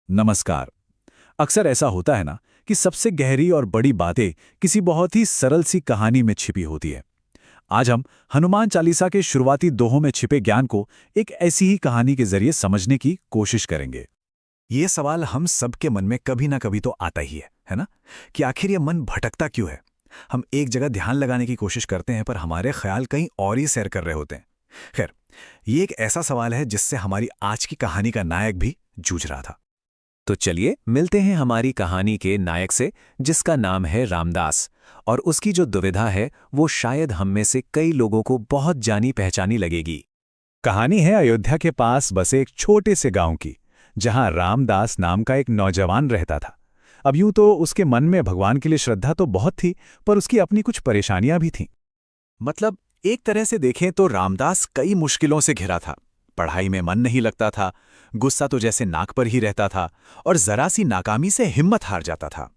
नमस्कार। अक्सर ऐसा होता है ना कि सबसे गहरी और बड़ी बातें किसी बहुत ही सरल सी कहानी में छिपी होती है। आज हम हनुमान चालीसा के शुरुआती दोहों में छिपे ज्ञान को एक ऐसी ही कहानी के जरिए समझने की कोशिश करेंगे। ये सवाल हम सबके मन में कभी ना कभी तो आता ही है ना? कि आखिर ये मन भटकता क्यों है? हम एक जगह ध्यान लगाने की कोशिश करते हैं पर हमारे ख्याल कहीं और ही सैर कर रहे होते हैं। खैर, ये एक ऐसा सवाल है जिससे हमारी आज की कहानी का नायक भी जूझ रहा था। तो चलिए मिलते हैं हमारी कहानी के नायक से, जिसका नाम है रामदास। और उसकी जो दुविधा है वो शायद हम में से कई लोगों को बहुत जानी पहचानी लगेगी। कहानी है अयोध्या के पास बसे एक छोटे से गांव की, जहां रामदास नाम का एक नौजवान रहता था। अब यूं तो उसके मन में भगवान के लिए श्रद्धा तो बहुत थी, पर उसकी अपनी कुछ परेशानियां भी थीं। मतलब एक तरह से देखें तो रामदास कई मुश्किलों से घिरा था। पढ़ाई में मन नहीं लगता था, गुस्सा तो जैसे नाक पर ही रहता था और जरा सी नाकामी से हिम्मत हार जाता था।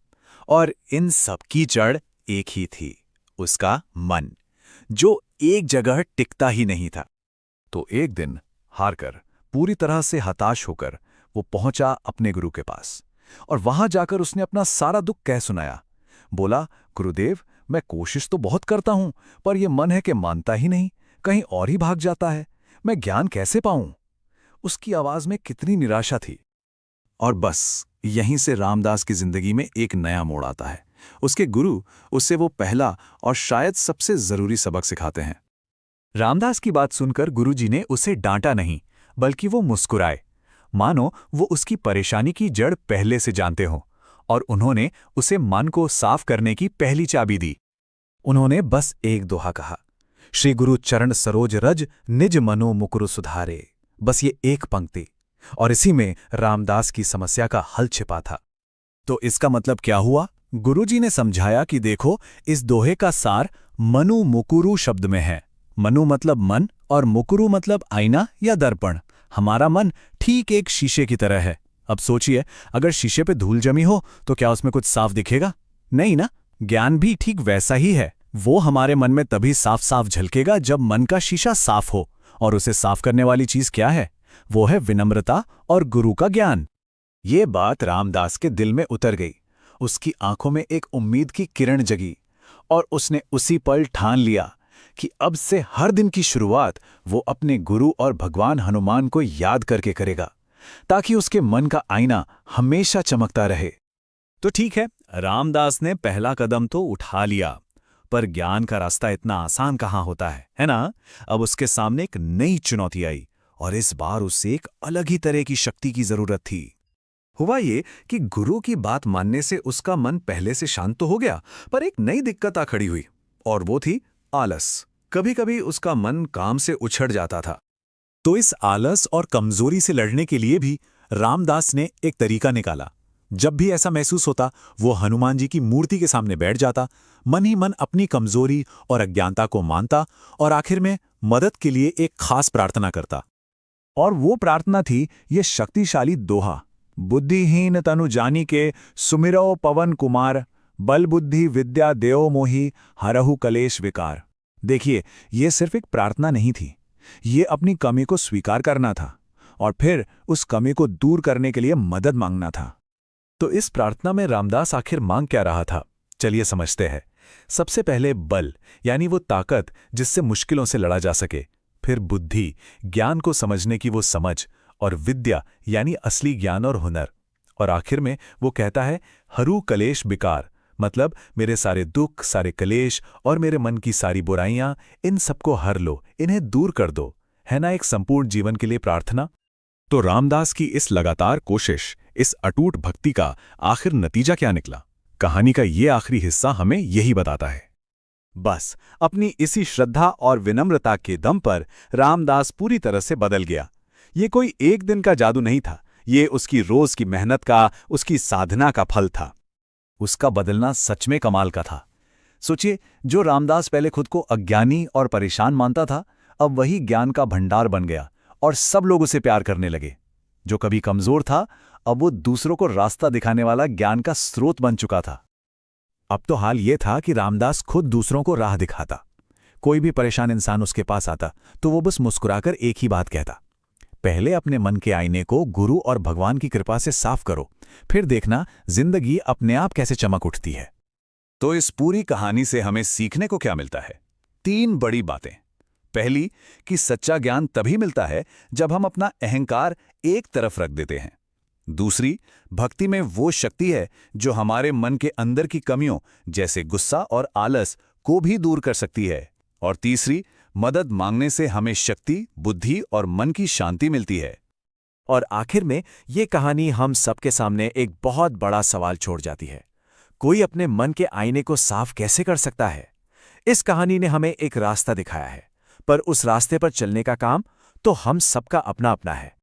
और इन सब की जड़ एक ही थी, उसका मन, जो एक जगह टिकता ही नहीं था। तो एक दिन हारकर, पूरी तरह से हताश होकर वो पहुंचा अपने गुरु के पास और वहां जाकर उसने अपना सारा दुख कह सुनाया। बोला, गुरुदेव, मैं कोशिश तो बहुत करता हूं, पर यह मन है कि मानता ही नहीं, कहीं और ही भाग जाता है। मैं ज्ञान कैसे पाऊं? उसकी आवाज में कितनी निराशा थी। और बस यहीं से रामदास की जिंदगी में एक नया मोड़ आता है। उसके गुरु उससे वो पहला और शायद सबसे जरूरी सबक सिखाते हैं। रामदास की बात सुनकर गुरुजी ने उसे डांटा नहीं, बल्कि वो मुस्कुराए, मानो वो उसकी परेशानी की जड़ पहले से जानते हों, और उन्होंने उसे मन को साफ करने की पहली चाबी दी। उन्होंने बस एक दोहा कहा, श्री गुरु चरण सरोज रज निज मनो मुकुरु सुधारे। बस ये एक पंक्ति, और इसी में रामदास की समस्या का हल छिपा था। तो इसका मतलब क्या हुआ? गुरुजी ने समझाया कि देखो, इस दोहे का सार मनु मुकुरु शब्द में है। मनु मतलब मन और मुकुरु मतलब आईना या दर्पण। हमारा मन ठीक एक शीशे की तरह है। अब सोचिए, अगर शीशे पे धूल जमी हो तो क्या उसमें कुछ साफ दिखेगा? नहीं ना। ज्ञान भी ठीक वैसा ही है। वो हमारे मन में तभी साफ साफ झलकेगा जब मन का शीशा साफ हो। और उसे साफ करने वाली चीज क्या है? वो है विनम्रता और गुरु का ज्ञान। ये बात रामदास के दिल में उतर गई। उसकी आंखों में एक उम्मीद की किरण जगी और उसने उसी पल ठान लिया कि अब से हर दिन की शुरुआत वो अपने गुरु और भगवान हनुमान को याद करके करेगा, ताकि उसके मन का आईना हमेशा चमकता रहे। तो ठीक है, रामदास ने पहला कदम तो उठा लिया, पर ज्ञान का रास्ता इतना आसान कहाँ होता है ना? अब उसके सामने एक नई चुनौती आई, और इस बार उसे एक अलग ही तरह की शक्ति की जरूरत थी। हुआ ये कि गुरु की बात मानने से उसका मन पहले से शांत तो हो गया, पर एक नई दिक्कत आ खड़ी हुई, और वो थी आलस। कभी कभी उसका मन काम से उछड़ जाता था। तो इस आलस और कमजोरी से लड़ने के लिए भी रामदास ने एक तरीका निकाला। जब भी ऐसा महसूस होता, वो हनुमान जी की मूर्ति के सामने बैठ जाता, मन ही मन अपनी कमजोरी और अज्ञानता को मानता और आखिर में मदद के लिए एक खास प्रार्थना करता। और वो प्रार्थना थी ये शक्तिशाली दोहा, बुद्धिहीन तनु जानी के सुमिरो पवन कुमार, बल बुद्धि विद्या देओ मोहि हरहु कलेश विकार। देखिए, ये सिर्फ एक प्रार्थना नहीं थी, ये अपनी कमी को स्वीकार करना था और फिर उस कमी को दूर करने के लिए मदद मांगना था। तो इस प्रार्थना में रामदास आखिर मांग क्या रहा था? चलिए समझते हैं। सबसे पहले बल, यानी वो ताकत जिससे मुश्किलों से लड़ा जा सके। फिर बुद्धि, ज्ञान को समझने की वो समझ। और विद्या, यानी असली ज्ञान और हुनर। और आखिर में वो कहता है हरु कलेश बिकार, मतलब मेरे सारे दुख, सारे कलेश और मेरे मन की सारी बुराइयां, इन सबको हर लो, इन्हें दूर कर दो। है ना एक संपूर्ण जीवन के लिए प्रार्थना? तो रामदास की इस लगातार कोशिश, इस अटूट भक्ति का आखिर नतीजा क्या निकला? कहानी का ये आखिरी हिस्सा हमें यही बताता है। बस अपनी इसी श्रद्धा और विनम्रता के दम पर रामदास पूरी तरह से बदल गया। ये कोई एक दिन का जादू नहीं था, ये उसकी रोज की मेहनत का, उसकी साधना का फल था। उसका बदलना सच में कमाल का था। सोचिए, जो रामदास पहले खुद को अज्ञानी और परेशान मानता था, अब वही ज्ञान का भंडार बन गया और सब लोग उसे प्यार करने लगे। जो कभी कमजोर था, अब वो दूसरों को रास्ता दिखाने वाला ज्ञान का स्रोत बन चुका था। अब तो हाल ये था कि रामदास खुद दूसरों को राह दिखाता। कोई भी परेशान इंसान उसके पास आता तो वो बस मुस्कुराकर एक ही बात कहता, पहले अपने मन के आईने को गुरु और भगवान की कृपा से साफ करो, फिर देखना जिंदगी अपने आप कैसे चमक उठती है। तो इस पूरी कहानी से हमें सीखने को क्या मिलता है? 3 बड़ी बातें। पहली, कि सच्चा ज्ञान तभी मिलता है जब हम अपना अहंकार एक तरफ रख देते हैं। दूसरी, भक्ति में वो शक्ति है जो हमारे मन के अंदर की कमियों जैसे गुस्सा और आलस को भी दूर कर सकती है। और तीसरी, मदद मांगने से हमें शक्ति, बुद्धि और मन की शांति मिलती है। और आखिर में ये कहानी हम सबके सामने एक बहुत बड़ा सवाल छोड़ जाती है। कोई अपने मन के आईने को साफ कैसे कर सकता है? इस कहानी ने हमें एक रास्ता दिखाया है, पर उस रास्ते पर चलने का काम तो हम सबका अपना अपना है।